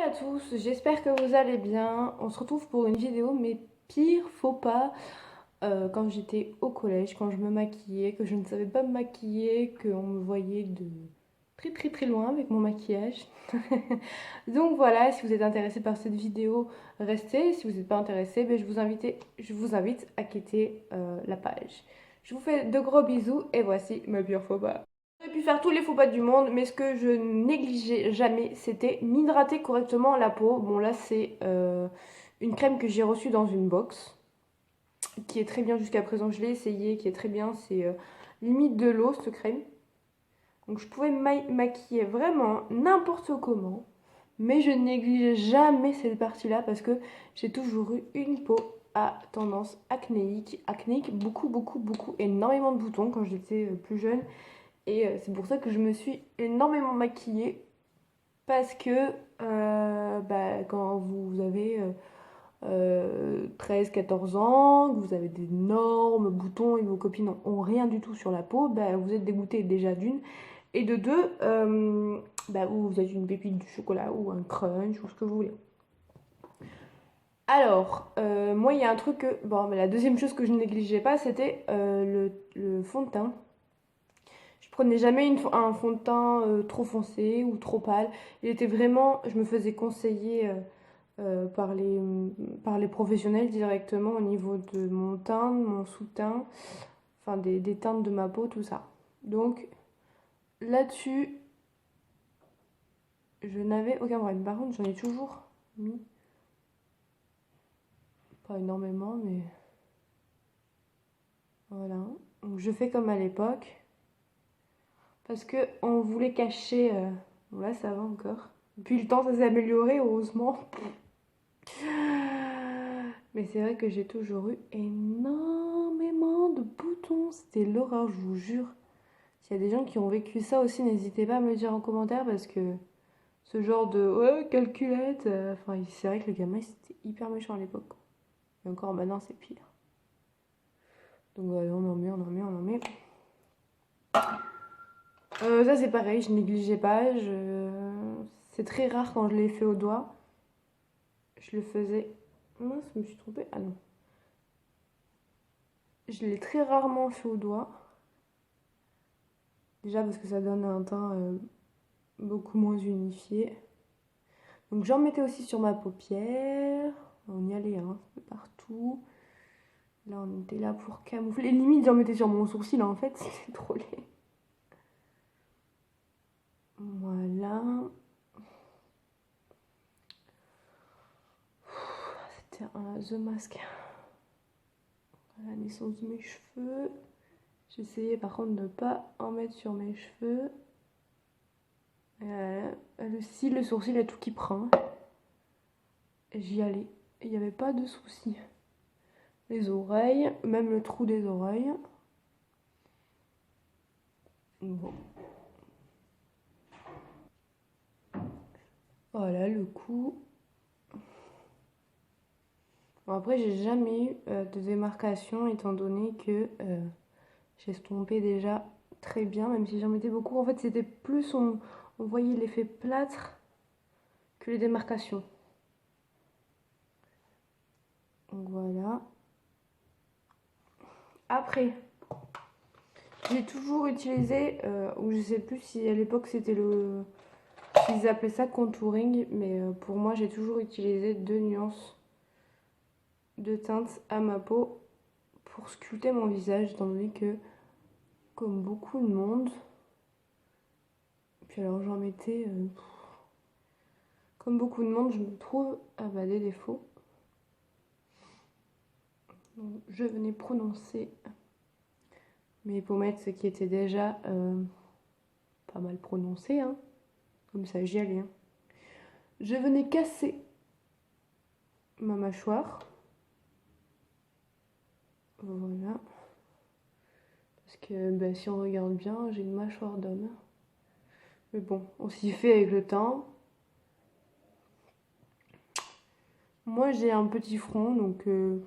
Salut à tous, j'espère que vous allez bien. On se retrouve pour une vidéo, mes pires faux pas quand j'étais au collège, quand je me maquillais, que je ne savais pas me maquiller, qu'on me voyait de très très très loin avec mon maquillage. Donc voilà, si vous êtes intéressé par cette vidéo, restez. Si vous n'êtes pas intéressé, ben, je vous invite à quitter la page. Je vous fais de gros bisous et voici mes pires faux pas. J'aurais pu faire tous les faux pas du monde, mais ce que je négligeais jamais, c'était m'hydrater correctement la peau. Bon, là, c'est une crème que j'ai reçue dans une box, qui est très bien jusqu'à présent. Je l'ai essayé, qui est très bien. C'est limite de l'eau, cette crème. Donc, je pouvais maquiller vraiment n'importe comment, mais je néglige jamais cette partie-là parce que j'ai toujours eu une peau à tendance acnéique. Acnéique, beaucoup, beaucoup, beaucoup, énormément de boutons quand j'étais plus jeune. Et c'est pour ça que je me suis énormément maquillée. Parce que quand vous avez 13-14 ans, que vous avez d'énormes boutons et vos copines n'ont rien du tout sur la peau, bah, vous êtes dégoûté déjà d'une. Et de deux, vous êtes une pépite du chocolat ou un crunch ou ce que vous voulez. Alors, moi, il y a un truc que. Bon, mais la deuxième chose que je ne négligeais pas, c'était le fond de teint. Je prenais jamais un fond de teint trop foncé ou trop pâle. Il était vraiment, je me faisais conseiller par les professionnels directement au niveau de mon teint, de mon sous-teint, enfin des teintes de ma peau, tout ça. Donc là-dessus, je n'avais aucun problème. Par contre, j'en ai toujours mis, pas énormément, mais voilà. Donc je fais comme à l'époque, parce que on voulait cacher. Bon, là, ça va encore. Depuis le temps, ça s'est amélioré, heureusement. Mais c'est vrai que j'ai toujours eu énormément de boutons. C'était l'horreur, je vous jure. S'il y a des gens qui ont vécu ça aussi, n'hésitez pas à me le dire en commentaire parce que ce genre de ouais, calculette. Enfin, c'est vrai que le gamin c'était hyper méchant à l'époque. Et encore maintenant, c'est pire. Donc voilà, on en met, on en met, on en met. Ça c'est pareil, je négligeais pas. C'est très rare quand je l'ai fait au doigt. Je le faisais. Mince, je me suis trompée. Ah non. Je l'ai très rarement fait au doigt. Déjà parce que ça donne un teint beaucoup moins unifié. Donc j'en mettais aussi sur ma paupière. On y allait, hein, un peu partout. Là, on était là pour camoufler. Limite, j'en mettais sur mon sourcil, en fait. C'était trop laid. Voilà. C'était un The Mask. La naissance de mes cheveux. J'essayais par contre de ne pas en mettre sur mes cheveux. Le cil, le sourcil, et tout qui prend. J'y allais. Il n'y avait pas de souci. Les oreilles, même le trou des oreilles. Bon. Voilà le cou. Bon, après, j'ai jamais eu de démarcation étant donné que j'estompais déjà très bien, même si j'en mettais beaucoup. En fait, c'était plus on voyait l'effet plâtre que les démarcations. Donc voilà. Après, j'ai toujours utilisé, ou je sais plus si à l'époque c'était le. Ils appelaient ça contouring, mais pour moi, j'ai toujours utilisé 2 nuances de teinte à ma peau pour sculpter mon visage, étant donné que, comme beaucoup de monde, puis alors j'en mettais. Comme beaucoup de monde, je me trouve à des défauts. Donc, je venais prononcer mes pommettes, ce qui était déjà pas mal prononcé, hein. Comme ça, j'y allais. Hein. Je venais casser ma mâchoire. Voilà. Parce que si on regarde bien, j'ai une mâchoire d'homme. Mais bon, on s'y fait avec le temps. Moi, j'ai un petit front, donc je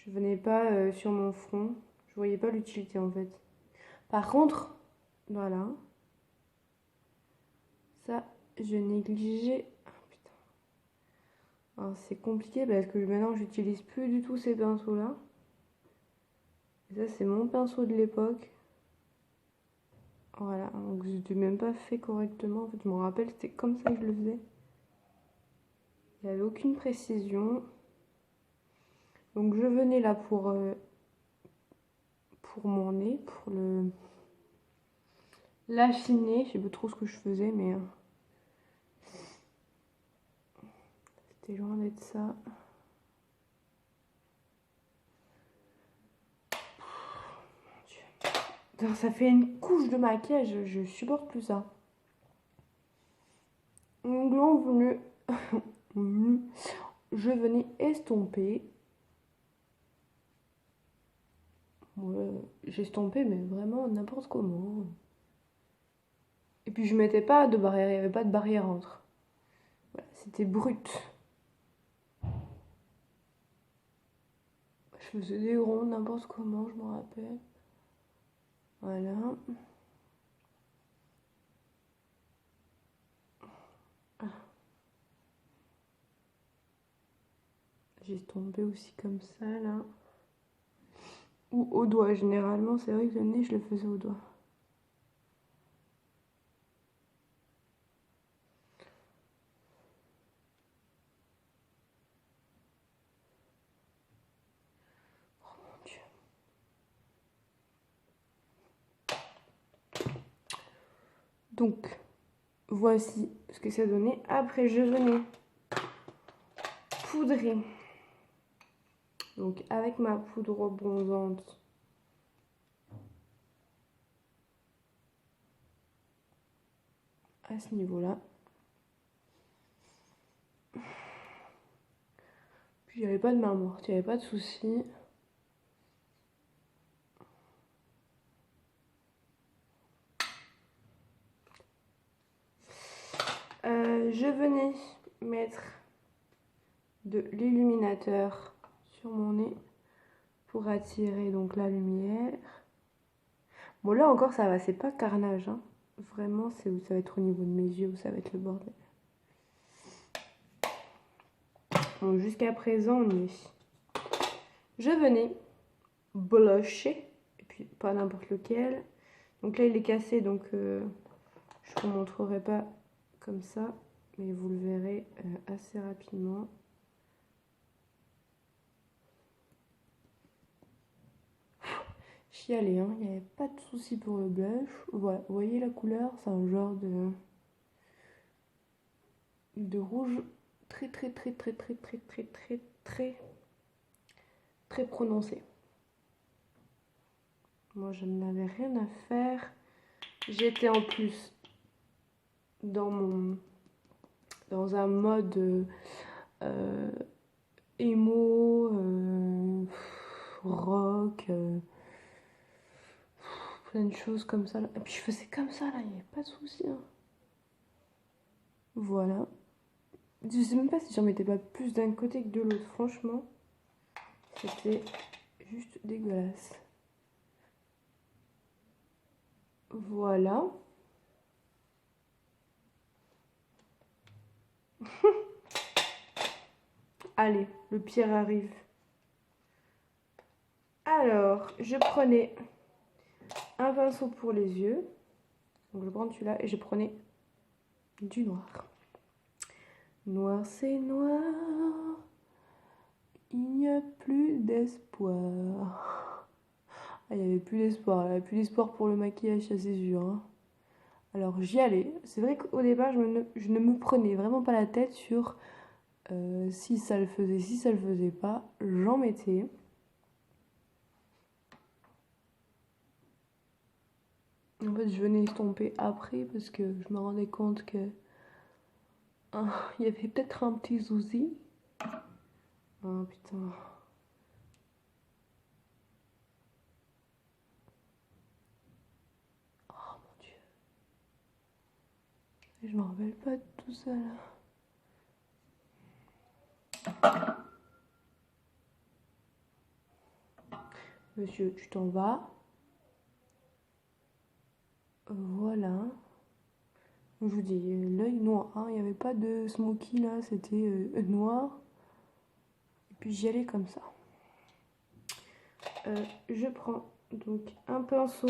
venais pas sur mon front. Je voyais pas l'utilité en fait. Par contre, voilà. Ça, je négligeais. Ah, putain. Alors, c'est compliqué parce que maintenant j'utilise plus du tout ces pinceaux là. Et ça c'est mon pinceau de l'époque. Voilà, donc je n'ai même pas fait correctement. En fait, je me rappelle, c'était comme ça que je le faisais. Il n'y avait aucune précision. Donc je venais là pour mon nez, pour l'affiner. Je sais pas trop ce que je faisais, mais c'était loin d'être ça. Alors, ça fait une couche de maquillage, je supporte plus ça. Donc là, je venais estomper. Ouais, j'estompais, mais vraiment n'importe comment. Et puis je mettais pas de barrière, il n'y avait pas de barrière entre. Voilà, c'était brut. Je faisais des ronds n'importe comment, je me rappelle. Voilà. J'ai estompé aussi comme ça, là. Ou au doigt, généralement, c'est vrai que le nez, je le faisais au doigt. Oh mon Dieu. Donc, voici ce que ça donnait. Après, je venais poudrer. Donc, avec ma poudre bronzante. À ce niveau-là. Puis, il n'y avait pas de main morte, il n'y avait pas de souci. Je venais mettre de l'illuminateur sur mon nez pour attirer donc la lumière. Bon là encore ça va, c'est pas carnage, hein. Vraiment ça va être au niveau de mes yeux où ça va être le bordel. Bon jusqu'à présent on y est. Je venais blusher, et puis pas n'importe lequel. Donc là il est cassé donc je vous montrerai pas comme ça, mais vous le verrez assez rapidement. Chialer, hein. Il n'y avait pas de souci pour le blush. Voilà, vous voyez la couleur, c'est un genre de rouge très très très très très très très très très très prononcé. Moi je n'avais rien à faire. J'étais en plus dans un mode emo, rock, plein de choses comme ça. Et puis je faisais comme ça là, il n'y avait pas de souci. Hein. Voilà. Je sais même pas si j'en mettais pas plus d'un côté que de l'autre, franchement. C'était juste dégueulasse. Voilà. Allez, le pire arrive. Alors, je prenais un pinceau pour les yeux. Donc je prends celui-là et je prenais du noir. Noir, c'est noir. Il n'y a plus d'espoir. Ah, il n'y avait plus d'espoir. Il n'y avait plus d'espoir pour le maquillage, ça c'est sûr. Hein. Alors j'y allais. C'est vrai qu'au départ, je ne me prenais vraiment pas la tête sur si ça le faisait, si ça le faisait pas. J'en mettais. En fait, je venais estomper après parce que je me rendais compte que il y avait peut-être un petit souci. Oh putain. Oh mon dieu. Je me rappelle pas de tout ça là. Monsieur, tu t'en vas. Voilà. Je vous dis, l'œil noir, hein, il n'y avait pas de smoky là, c'était noir. Et puis j'y allais comme ça. Je prends donc un pinceau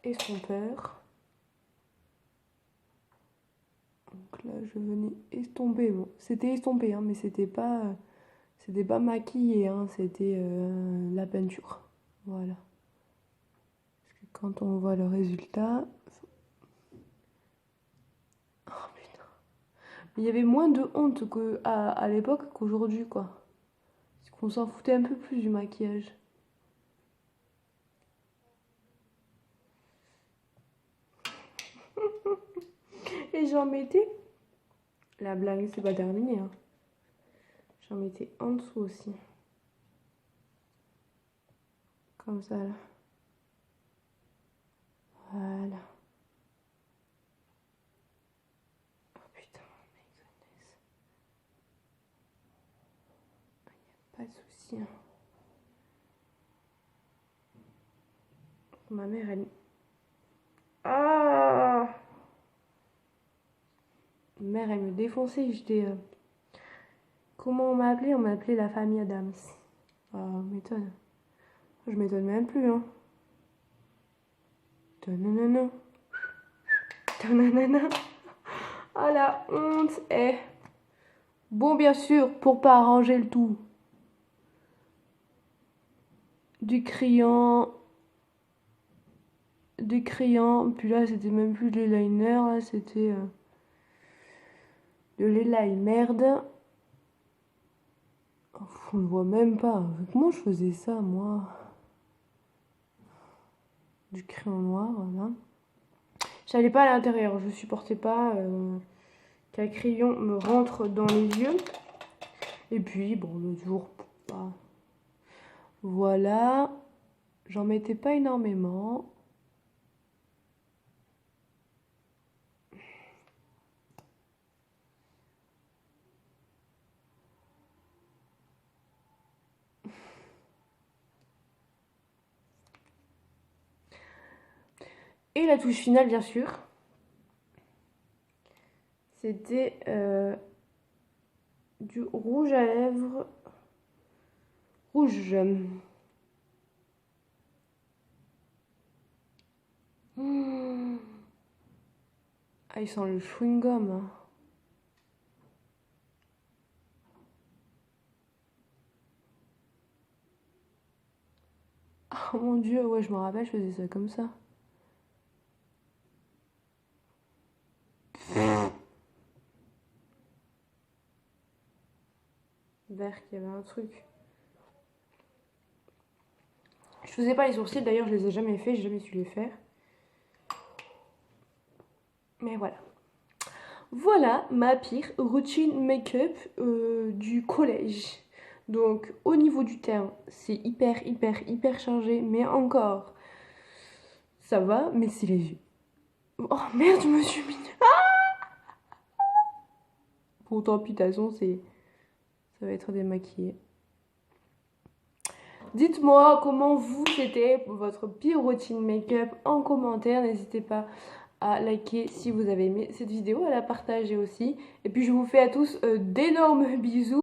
estompeur. Donc là, je venais estomper. Bon, c'était estompé, hein, mais c'était pas maquillé, hein, c'était la peinture. Voilà. Parce que quand on voit le résultat... Oh putain. Mais il y avait moins de honte à l'époque qu'aujourd'hui, quoi. Parce qu'on s'en foutait un peu plus du maquillage. Et j'en mettais... La blague, c'est pas terminé, hein. J'en mettais en dessous aussi. Comme ça, là. Voilà. Oh putain, my goodness. Pas de soucis, hein. Ma mère, elle... Ah! Ma mère, elle me défonçait. J'étais... Comment on m'a appelé? On m'a appelé la famille Adams. Ah, m'étonne. Je m'étonne même plus, hein. Tananana. Tananana. Ah, la honte. Eh. Bon, bien sûr, pour pas arranger le tout. Du crayon. Du crayon. Puis là, c'était même plus de l'eyeliner. Là, c'était de l'eyeliner merde. Oh, on le voit même pas. Comment je faisais ça, moi? Du crayon noir, voilà. J'allais pas à l'intérieur. Je supportais pas qu'un crayon me rentre dans les yeux. Et puis, bon, l'autre jour, bah, voilà. J'en mettais pas énormément. Et la touche finale, bien sûr, c'était du rouge à lèvres rouge. Mmh. Ah, il sent le chewing-gum, hein. Oh mon dieu, ouais, je me rappelle, je faisais ça comme ça. Vert, qu'il y avait un truc. Je faisais pas les sourcils, d'ailleurs, je les ai jamais fait, j'ai jamais su les faire. Mais voilà. Voilà ma pire routine make-up du collège. Donc, au niveau du teint, c'est hyper chargé, mais encore, ça va, mais c'est les yeux. Oh merde, je me suis mis. Bon, tant pis, de toute façon, ça va être démaquillé. Dites-moi comment vous, c'était votre pire routine make-up en commentaire. N'hésitez pas à liker si vous avez aimé cette vidéo, à la partager aussi. Et puis, je vous fais à tous d'énormes bisous.